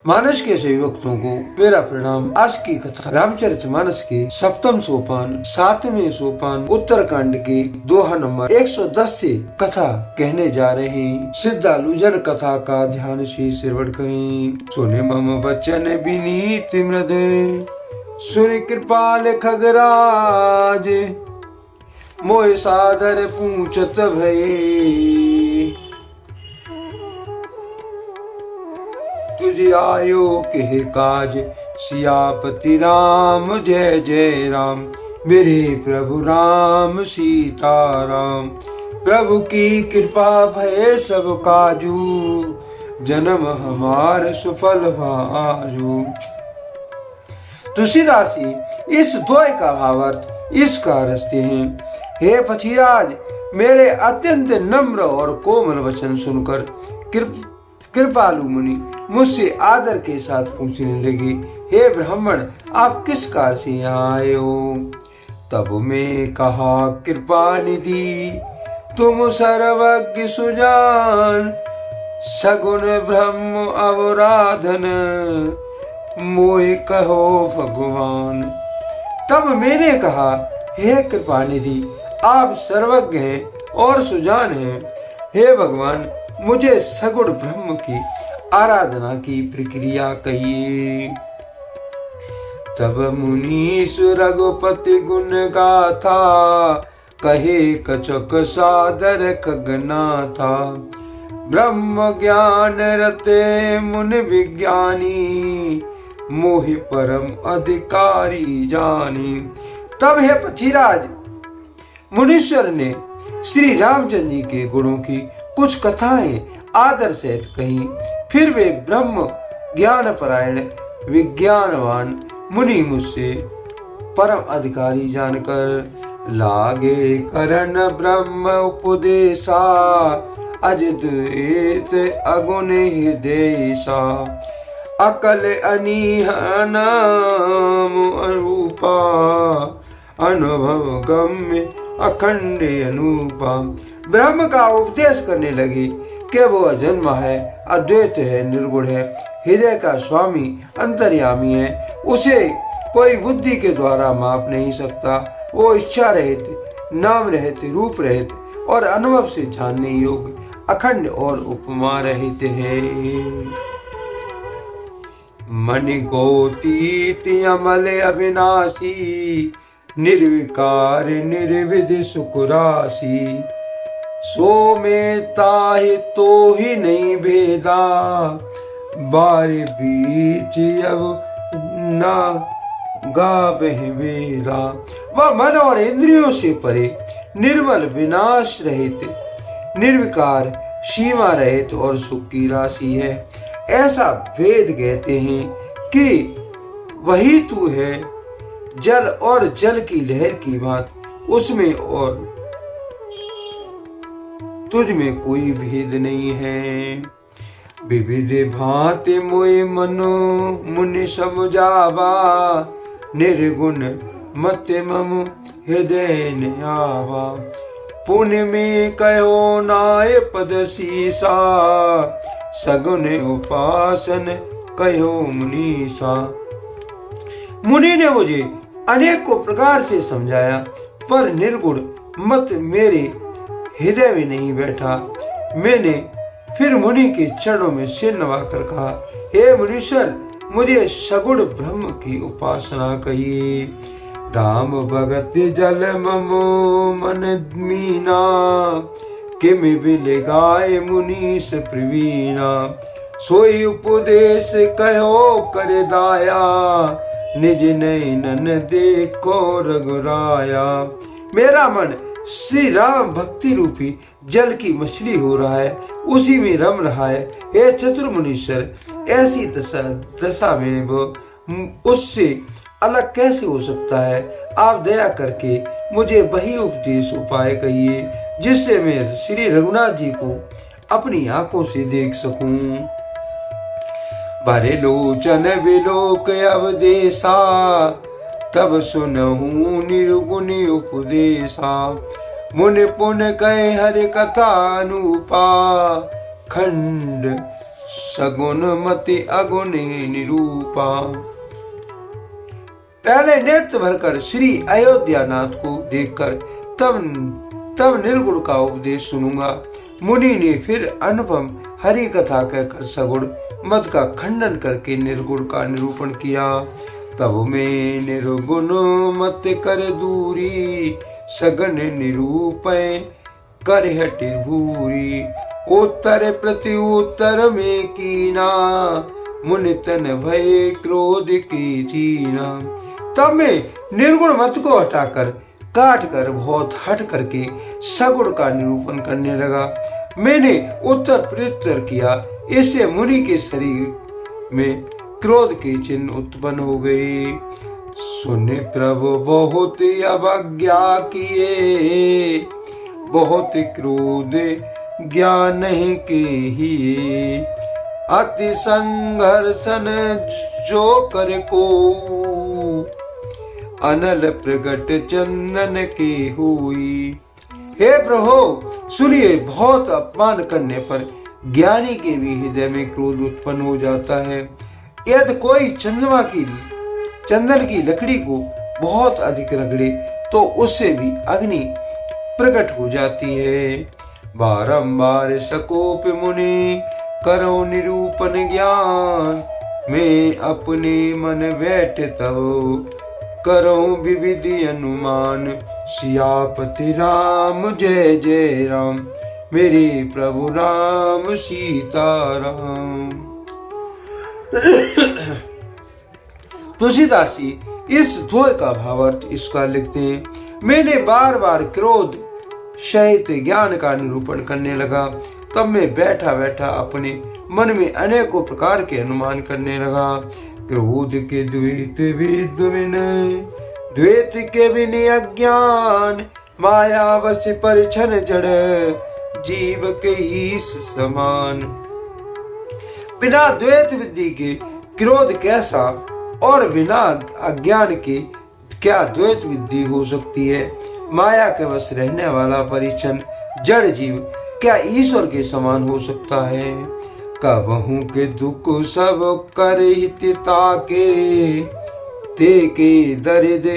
मानस के सभी भक्तों को मेरा प्रणाम। आज की कथा रामचरितमानस के सप्तम सोपान 7वें सोपान उत्तरकांड के दोहा नंबर 110 से कथा कहने जा रहे हैं। श्रद्धालु जन कथा का ध्यान से श्रवण करें। सुने मम वचन विनीत मृदय, सुन कृपाल खगराज, मोह सादर पूछत भये, तुझ आयो के काज सियापति राम। जय जय राम मेरे प्रभु राम सीताराम। प्रभु की कृपा भय सब काजू, जन्म हमार सुफल भाजू। तुलसीदास जी इस दोहे का भावार्थ इस का रचते हैं। हे पथिराज, मेरे अत्यंत नम्र और कोमल वचन सुनकर कृपालु मुनि मुझसे आदर के साथ पूछने लगे, हे ब्राह्मण, आप किस कार्य से यहाँ आए हो? तब मैं कहा, कृपा निधि तुम सर्वज्ञ सुजान, सगुण ब्रह्म अवराधन, मोहि कहो भगवान। तब मैंने कहा, हे कृपा निधि, आप सर्वज्ञ हैं और सुजान हैं। हे भगवान, मुझे सगुण ब्रह्म की आराधना की प्रक्रिया कहिए। तब मुनीश रघुपति गुण गाथा, कहे कचक सादर खगनाथा। ब्रह्म ज्ञान रते मुनि विज्ञानी, मोहि परम अधिकारी जानी। तब हे पथिराज, मुनीश्वर ने श्री रामचंद्र जी के गुणों की कुछ कथाएं आदर सहित कही। फिर वे ब्रह्म ज्ञान परायण विज्ञानवान मुनि मुझसे परम अधिकारी जानकर लागे करन ब्रह्म उपदेशा, अजद्वैत अगुण हृदयसा। अकल अनीहन अरूपा, अनुभव गम्य अखंड अनूपा। ब्रह्म का उपदेश करने लगी कि वो अजन्मा है, अद्वैत है, निर्गुण है, हृदय का स्वामी, अंतर्यामी है। उसे कोई बुद्धि के द्वारा माप नहीं सकता। वो इच्छा रहित, नाम रहित, रूप रहित और अनुभव से जानने योग्य, अखंड और उपमा रहित है। मणि गोतीत अमल अविनाशी, निर्विकार निर्विधि सुख राशि। सो में ताहि तो ही नहीं भेदा, बारे बीच अब ना गावे वेदा। वह मन और इंद्रियों से परे, निर्मल, विनाश रहित, निर्विकार, सीमा रहित और सुख की राशि है। ऐसा वेद कहते हैं कि वही तू है। जल और जल की लहर की बात उसमें और तुझ में कोई भेद नहीं है। विविध भांति मोहि मनो मुनि समझावा, निर्गुण मत मम हृदय न आवा। पुण्य में कहो नाय पद सीसा, सगुण उपासन कहो मुनीसा। मुनि ने मुझे अनेकों प्रकार से समझाया, पर निर्गुण मत मेरे हृदय में नहीं बैठा। मैंने फिर मुनि के चरणों में सिर नवाकर कहा, हे मुनीश्वर, मुझे सगुण ब्रह्म की उपासना कहिए। राम भगत जल ममो मन मीना, किम बिल गाय मुनीश प्रवीणा। सोई उपदेश कहो कर दाया, निज नैनन देखो रघुराया। मेरा मन श्री राम भक्ति रूपी जल की मछली हो रहा है, उसी में रम रहा है। हे चतुर मुनीश्वर, ऐसी दशा में वो उससे अलग कैसे हो सकता है? आप दया करके मुझे वही उपदेश उपाय कहिए, जिससे मैं श्री रघुनाथ जी को अपनी आंखों से देख सकूं। बारे लोचन विलोक अवदेशा, तब सुनहु निर्गुण उपदेशा। मुनि पुन कहे हरि कथा अनुपा, खंड सगुन मति अगुणी निरूपा। पहले नेत्र भरकर श्री अयोध्यानाथ को देखकर तब निर्गुण का उपदेश सुनूंगा। मुनि ने फिर अनुपम हरि कथा कहकर सगुण मत का खंडन करके निर्गुण का निरूपण किया। तब में निर्गुण मत कर दूरी, सगन निरूपय कर हटि भूरी। उत्तर प्रति उत्तर में कीना, मुनि तन भय क्रोध की चीना। तब मैं निर्गुण मत को हटाकर काट कर बहुत हट करके सगुण का निरूपण करने लगा। मैंने उत्तर प्रत्युत्तर किया, इससे मुनि के शरीर में क्रोध के चिन्ह उत्पन्न हो गए। सुने प्रभु बहुत अवज्ञा किए, बहुत क्रोध ज्ञान के ही। अति संघर्षण जो कर को, अनल प्रगट चंदन की हुई। हे प्रभु सुनिए, बहुत अपमान करने पर ज्ञानी के भी हृदय में क्रोध उत्पन्न हो जाता है। यदि कोई चंदन की लकड़ी को बहुत अधिक रगड़े तो उससे भी अग्नि प्रकट हो जाती है। बारंबार सकोप मुनि करो निरूपण ज्ञान, मैं अपने मन बैठ तब करो विविधि अनुमान। सियापति राम जय जय राम, मेरे प्रभु राम सीताराम। तुलसीदास जी इस द्वय का भावार्थ इसका लिखते हैं। मैंने बार बार क्रोध सहित ज्ञान का निरूपण करने लगा। तब मैं बैठा बैठा अपने मन में अनेकों प्रकार के अनुमान करने लगा। क्रोध के द्वैत द्वैत के बिन अज्ञान, माया वश पर छन जड़ जीव के ईश समान। बिना द्वैत विधि के क्रोध कैसा, और बिना अज्ञान के क्या द्वैत विधि हो सकती है। माया के वश रहने वाला परिचन जड़ जीव क्या ईश्वर के समान हो सकता है। कबहू के दुख सब कर हिता के, ते के दर्द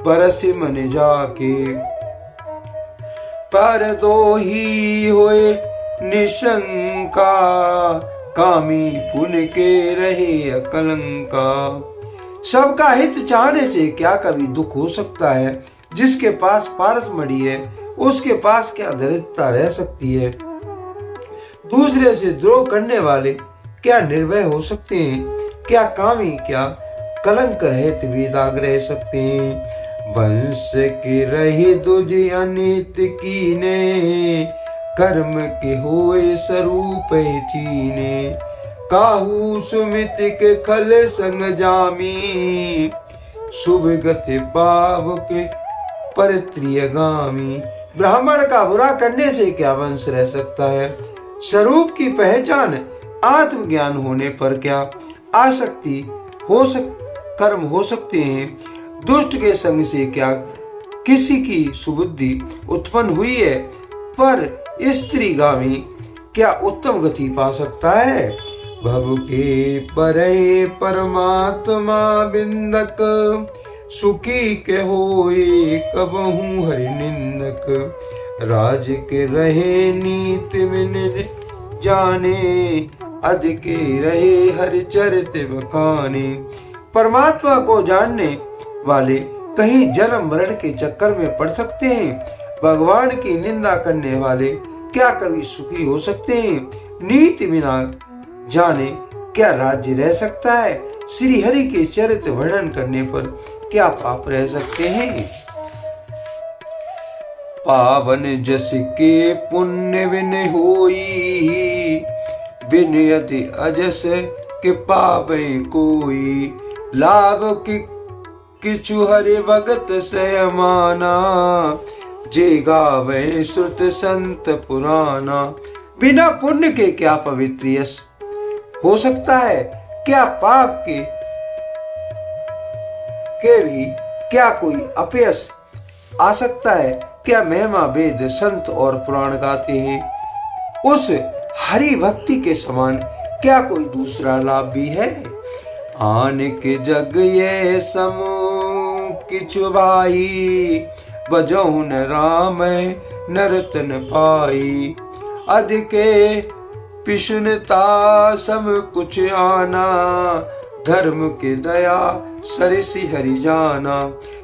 परस मन जाके। पर दो ही होए निशंका, कामी पुन के रहे अकलंका। सबका हित चाहने से क्या कभी दुख हो सकता है। जिसके पास पारस मणि है उसके पास क्या दरिद्रता रह सकती है। दूसरे से द्रोह करने वाले क्या निर्भय हो सकते हैं। क्या कामी क्या कलंक रहित वेदाग रह सकते हैं। वंश के रहे दुज अनित कीने, कर्म के होए स्वरूप चीने। काहू सुमित के खल संग जामी, शुभ गति पाव के परत्रियगामी। ब्राह्मण का बुरा करने से क्या वंश रह सकता है। स्वरूप की पहचान आत्मज्ञान होने पर क्या आसक्ति कर्म हो सकते हैं। दुष्ट के संग से क्या किसी की सुबुद्धि उत्पन्न हुई है। पर स्त्रीगामी क्या उत्तम गति पा सकता है। भव के परे परमात्मा बिंदक, सुखी के होए कबहू हरि निंदक। राज के रहे नीत बिन जाने, अधिक रहे हरि चरित बखाने। परमात्मा को जानने वाले कहीं जन्म मरण के चक्कर में पड़ सकते हैं। भगवान की निंदा करने वाले क्या कभी सुखी हो सकते हैं। नीति बिना जाने क्या राज्य रह सकता है। श्री हरि के चरित्र वर्णन करने पर क्या पाप रह सकते हैं। पावन जस के पुण्य बिन होई, बिन यदि अजस के पावे कोई। लाभ की किछु हरि भगत से माना, जे गावे श्रुत संत पुराना। बिना पुण्य के क्या पवित्र यश हो सकता है। क्या पाप के भी क्या कोई अपयश आ सकता है। क्या महिमा वेद संत और पुराण गाते हैं। उस हरि भक्ति के समान क्या कोई दूसरा लाभ भी है। आन के जग ये समूह किछु भाई, बजौन राम नरतन पाई। अधिके पिशुनता सब कुछ आना, धर्म के दया सरसी हरि जाना।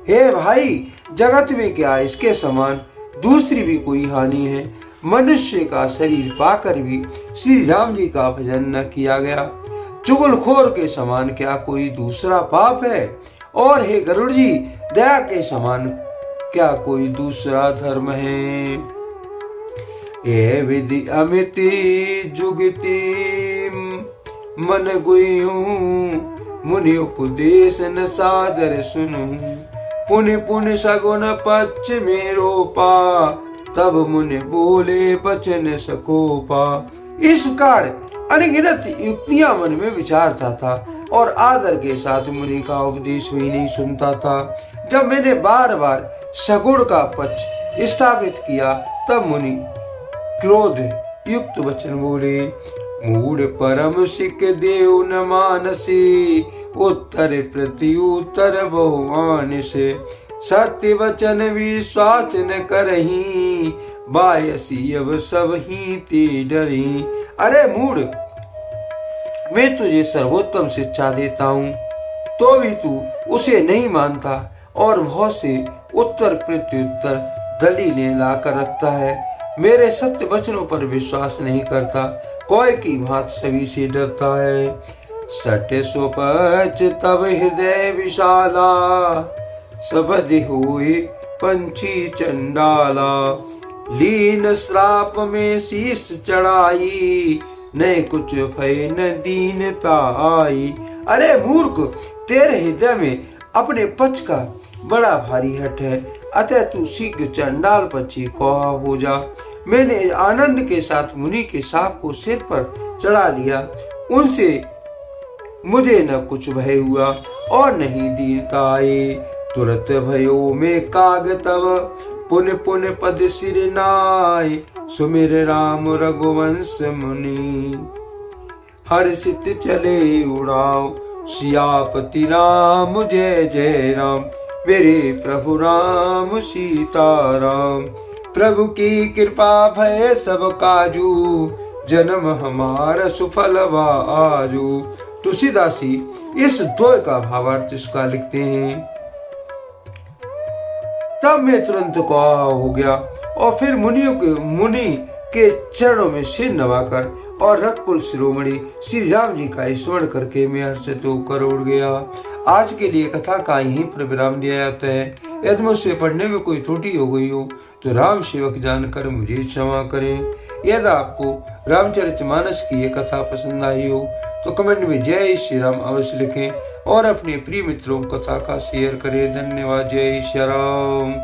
हे भाई, जगत में क्या इसके समान दूसरी भी कोई हानि है। मनुष्य का शरीर पाकर भी श्री राम जी का भजन न किया गया। चुगलखोर के समान क्या कोई दूसरा पाप है। और हे गरुड़ जी, दया के समान क्या कोई दूसरा धर्म है। ये विधि अमिति जुगति मन गुयूं, मुनि उपदेश न सादर सुनूं। पुण्य पुण्य सगुन पक्ष में रोपा, तब मुनि बोले बचन सकोपा। इस प्रकार अनगिनत युक्तियां मन में विचारता था और आदर के साथ मुनि का उपदेश भी नहीं सुनता था। जब मैंने बार बार सगुण का पक्ष स्थापित किया, तब मुनि क्रोध युक्त वचन बोले। मूढ़ परम सिख देव न मानसी, उत्तर प्रति उत्तर बहुमान से। सत्य वचन विश्वास न करही, बायसी अब सब ही ते डरी। अरे मूढ़, मैं तुझे सर्वोत्तम शिक्षा देता हूँ, तो भी तू उसे नहीं मानता और बहुत से उत्तर प्रत्युत्तर दलीलें लाकर रखता है। मेरे सत्य वचनों पर विश्वास नहीं करता, कोई की भांति सभी से डरता है। सत्य सोपच तब हृदय विशाला, सबधि हुए पंछी चंडाला। लीन श्राप में शीश चढ़ाई, न कुछ भय न दीनता आई। अरे मूर्ख, तेरे हृदय में अपने पक्ष का बड़ा भारी हट है, अतः तू शीघ्र चंडाल पक्षी कौवा हो जा। मैंने आनंद के साथ मुनि के सांप को सिर पर चढ़ा लिया, उनसे मुझे न कुछ भय हुआ और नहीं दीनता आई। तुरंत भयो में काग तब, पुण्य पुण्य पद सिर नाय। सुमिर राम रघुवंश मुनि, हर्षित चले उड़ाओ। सियापति राम जय जय राम, मेरे प्रभु राम सीताराम। प्रभु की कृपा भय सब काजू, जन्म हमारा सुफल आजू। तुलसीदास जी इस द्वय का भावार्थ इसका लिखते हैं। तब मैं तुरंत कौवा हो गया और फिर मुनि के चरणों में सिर नवाकर और रघुकुल शिरोमणि श्री राम जी का स्मरण करके मैं हर्षित होकर उड़ गया। आज के लिए कथा का यहीं पर विराम दिया जाता है। यदि मुझसे पढ़ने में कोई त्रुटि हो गई हो तो राम सेवक जानकर मुझे क्षमा करें। यदि आपको रामचरितमानस की ये कथा पसंद आई हो तो कमेंट में जय श्री राम अवश्य लिखें और अपने प्रिय मित्रों को कथा का शेयर करें। धन्यवाद। जय श्री राम।